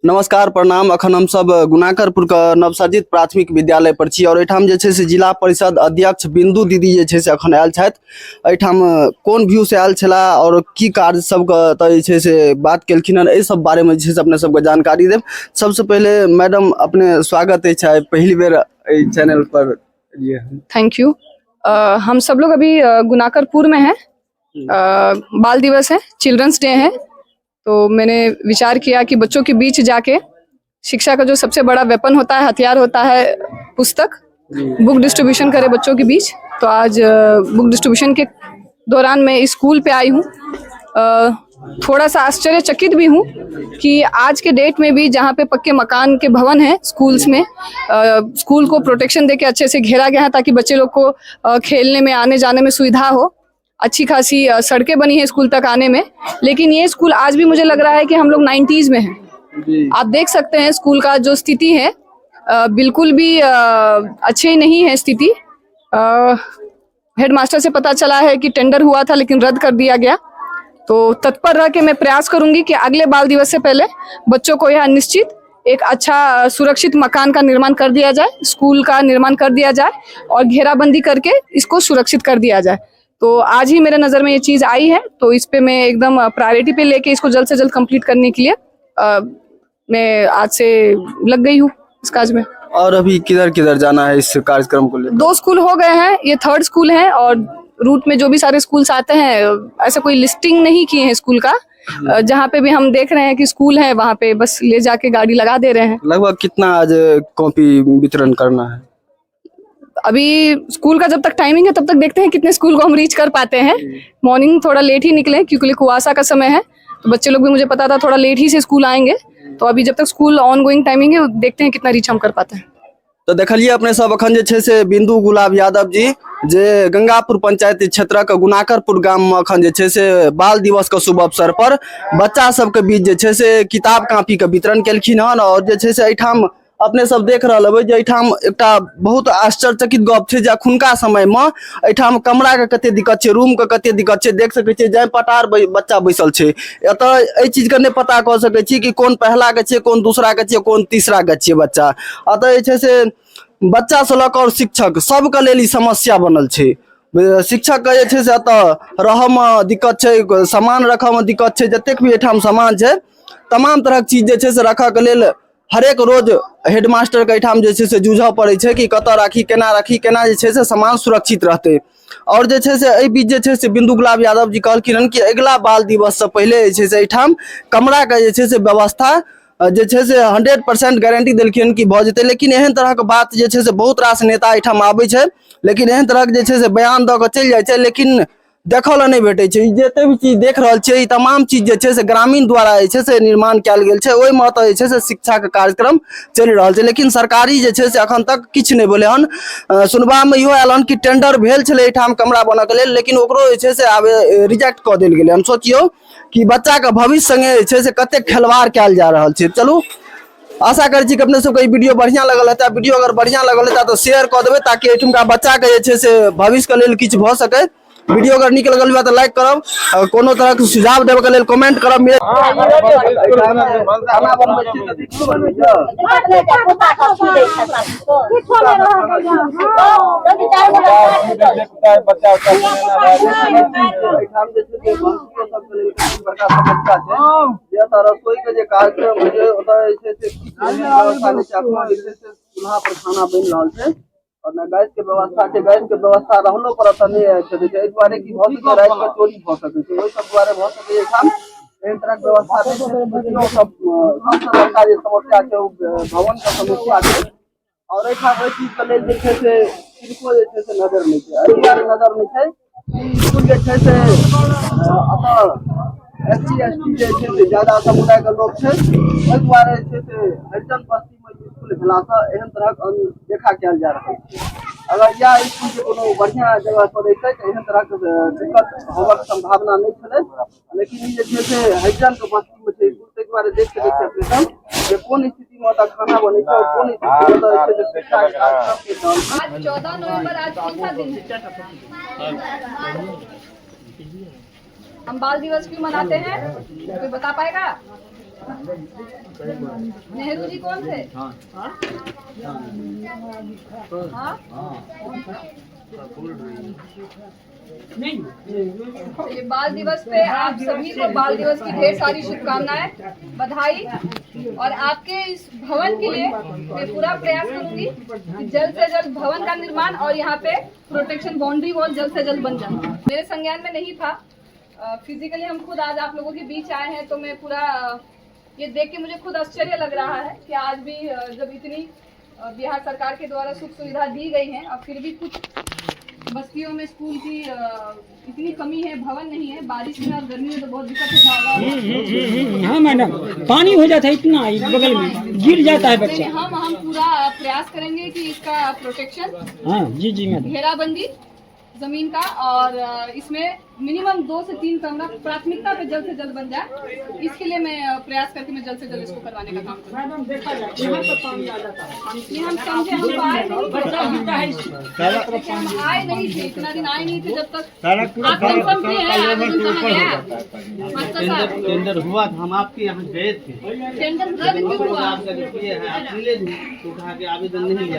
नमस्कार प्रणाम। अखन हम सब गुनाकरपुर का नवसर्जित प्राथमिक विद्यालय पर छी और एठाम जे छे से जिला परिषद अध्यक्ष बिंदु दीदी जे छे से अखन आयल छथि। एठाम कोन व्यू से आयल छला और की कार्य सब के त जे छे से बात केलखिन हन, एहि सब बारे में जे छे से अपने सबके जानकारी देब। सबसे पहले मैडम अपने स्वागत है, चाहे पहली बेर एहि चैनल पर ये। Thank you. हम सब लोग अभी गुनाकरपुर में हैं। बाल दिवस है, चिल्ड्रंस डे है, तो मैंने विचार किया कि बच्चों के बीच जाके शिक्षा का जो सबसे बड़ा वेपन होता है, हथियार होता है पुस्तक, बुक डिस्ट्रीब्यूशन करे बच्चों के बीच। तो आज बुक डिस्ट्रीब्यूशन के दौरान मैं इस स्कूल पे आई हूँ। थोड़ा सा आश्चर्यचकित भी हूँ कि आज के डेट में भी जहाँ पे पक्के मकान के भवन हैं स्कूल्स में, स्कूल को प्रोटेक्शन देके अच्छे से घेरा गया है ताकि बच्चे लोग को खेलने में, आने जाने में सुविधा हो। अच्छी खासी सड़कें बनी है स्कूल तक आने में, लेकिन ये स्कूल आज भी मुझे लग रहा है कि हम लोग 90s में हैं। आप देख सकते हैं स्कूल का जो स्थिति है, बिल्कुल भी अच्छी नहीं है स्थिति। हेडमास्टर से पता चला है कि टेंडर हुआ था लेकिन रद्द कर दिया गया। तो तत्पर रह के मैं प्रयास करूंगी कि अगले बाल दिवस से पहले बच्चों को यहाँ निश्चित एक अच्छा सुरक्षित मकान का निर्माण कर दिया जाए, स्कूल का निर्माण कर दिया जाए और घेराबंदी करके इसको सुरक्षित कर दिया जाए। तो आज ही मेरे नज़र में ये चीज़ आई है, तो इस पे मैं एकदम प्रायोरिटी पे लेके इसको जल्द से जल्द कंप्लीट करने के लिए मैं आज से लग गई हूँ इस काज में। और अभी किधर किधर जाना है इस कार्यक्रम को लेकर? 2 स्कूल हो गए हैं, ये 3rd स्कूल है और रूट में जो भी सारे स्कूल्स आते हैं, ऐसा कोई लिस्टिंग नहीं किए हैं स्कूल का। जहाँ पे भी हम देख रहे हैं कि स्कूल है वहाँ पे बस ले जाके गाड़ी लगा दे रहे हैं। लगभग कितना आज कॉपी वितरण करना है? अभी स्कूल का जब तक टाइमिंग है तब तक देखते हैं कितने स्कूल को हम रीच कर पाते हैं। मॉर्निंग थोड़ा लेट ही निकले क्योंकि कुआसा का समय है, तो बच्चे लोग भी, मुझे पता था, थोड़ा लेट ही से स्कूल आएंगे। तो अभी जब तक स्कूल ऑन गोइंग टाइमिंग है देखते हैं कितना रीच हम कर पाते हैं। तो देखलिए अपने सब अखन जे छे से बिंदु गुलाब यादव जी जे गंगापुर पंचायती क्षेत्र के गुनाकरपुर गाम में अखन जे छे से बाल दिवस के शुभ अवसर पर बच्चा सबके बीच जे छे से किताब कॉपी के वितरण केलखिन हन। और जे छे से एठाम अपने सब देख रहल हेबै जे एठाम एकटा बहुत आश्चर्यचकित गप छै जे अखुनका समय में एठाम कमरा के कते दिक्कत छै, रूम के कते दिक्कत छै। देख सकै छियै जाय पटार बच्चा बैसल छै। एतऽ एहि चीज के नहि पता कऽ सकै छी कि कोन पहला के छै, कोन दूसरा के छै, कोन तीसरा के छै बच्चा। अतः जे छै से बच्चा से लऽ कऽ शिक्षक सबके लेल ई समस्या बनल छै। शिक्षक के जे छै से एतऽ रहऽ में दिक्कत छै, सामान रखऽ में दिक्कत छै। जतेक भी एठाम सामान छै तमाम तरहक चीज जे छै से रखऽ के लेल हरेक रोज हेडमास्टर के एठाम जे छै से जूझऽ पड़ै छै कि कतऽ राखी, केना जे छै से सामान सुरक्षित रहतै। और जे छै से एहि बीच जे छै से बिंदु गुलाब यादव जी कहलखिन हन कि अगिला बाल दिवस से पहले जे छै से एठाम कमरा के जे छै से व्यवस्था जे छै से 100% गारंटी देलखिन कि भऽ जेतै। लेकिन एहन तरहक बात जे छै से बहुत रास नेता एठाम आबै छै, लेकिन एहन तरहक जे छै से बयान दऽ कऽ चलि जाइ छै, लेकिन देखऽ लए नहि भेटै छै। जते भी चीज देख रहल छियै ई तमाम चीज जे छै से ग्रामीण द्वारा जे छै से निर्माण कयल गेल छै। ओहिमे तऽ जे छै से शिक्षा के कार्यक्रम चलि रहल छै, लेकिन सरकारी जे छै से अखन तक किछु नहि भेलै हन। सुनबा में इहो आयल हन कि टेंडर भेल छलै एठाम कमरा बनऽ के लेल, लेकिन ओकरो जे छै से आब रिजेक्ट कऽ देल गेलै। हम सोचियौ कि बच्चा के भविष्य संगे जे छै से कते खिलवाड़ कयल जा रहल छै। चलू, आशा करै छी कि अपने सबके ई वीडियो बढ़िया लगल हेतै। वीडियो अगर बढ़िया लगल हेतै तो शेयर कऽ देबै ताकि एठुमका बच्चा के जे छै से भविष्य के लेल किछु भऽ सकै। वीडियो अगर नीक लगल बा तो लाइक करब, कोनो तरह के सुझाव देबे के लेल कमेंट करब। रसोई के जे कार्यक्रम है ओतऽ जे छै से चूल्हा पर खाना बनि रहल छै और ना गैस के व्यवस्था छै। गैस के व्यवस्था रहलो पर एतऽ नहि आबि सकै छै, एहि दुआरे कि भऽ सकै राति के चोरी भऽ सकै छै। ओहि सब दुआरे भऽ सकै एहिठाम एहन तरहक व्यवस्था नहि छै। सबसँ बड़का जे समस्या छै ओ भवन के समस्या छै। और एहिठाम ओहि चीज के लेल जे छै से किनको जे छै से नजर नहि छै। एहि दुआरे नजर नहि छै कि स्कूल जे छै से एतऽ SC ST जे छै से ज्यादा समुदाय के लोग छै। एहि दुआरे जे छै से हरिजन बस्ती में स्कूल भेलासँ एहन तरहक अनदेखा कयल जा रहल छै। अगर यह स्कूल के कोनो बढ़िया जगह पर रहितै तऽ एहन तरहक दिक्कत होबाक संभावना नहि छलै। लेकिन ई जे छै से हरिजन के बस्ती में छै स्कूल, ताहि दुआरे देख सकै छियै अपने सब जे कोन स्थिति में ओतऽ खाना बनै छै और कोन स्थिति में ओतऽ जे छै से शिक्षा के कार्यक्रम के दौरान। आज 14 नवंबर, आज कौन सा दिन है? हम बाल दिवस क्यों मनाते हैं, कोई बता पाएगा? नेहरू जी कौन थे? हाँ? चलिए, बाल दिवस पे आप सभी को बाल दिवस की ढेर सारी शुभकामनाएं, बधाई। और आपके इस भवन के लिए मैं पूरा प्रयास करूंगी कि जल्द से जल्द भवन का निर्माण और यहाँ पे प्रोटेक्शन बाउंड्री वॉल जल्द से जल्द बन जाए। मेरे संज्ञान में नहीं था, फिजिकली हम खुद आज आप लोगों के बीच आए हैं, तो मैं पूरा ये देख के मुझे खुद आश्चर्य लग रहा है कि आज भी जब इतनी बिहार सरकार के द्वारा सुख सुविधा दी गई है और फिर भी कुछ बस्तियों में स्कूल की इतनी कमी है, भवन नहीं है। बारिश में और गर्मी में तो बहुत दिक्कत होता होगा। हाँ मैडम, पानी हो जाता है इतना, इस बगल में गिर जाता है बच्चा। हम पूरा प्रयास करेंगे कि इसका प्रोटेक्शन, हाँ जी जी मैडम, घेराबंदी जमीन का, और इसमें मिनिमम 2 से 3 कमरा प्राथमिकता पे जल्द से जल्द बन जाए। इसके लिए मैं प्रयास करके मैं जल्द से जल्द इसको करवाने का काम करूँगा। हम समझे, हम तो आए नहीं थे, इतना दिन आए नहीं थे जब तक आप कंफर्म किए हैं आवेदन कहाँ गया। मास्टर साहब, टेंडर हुआ था, हम आपके यहाँ गए थे, टेंडर रद्द क्यों हुआ? आप मिले थे तो कहा कि आवेदन नहीं लिया।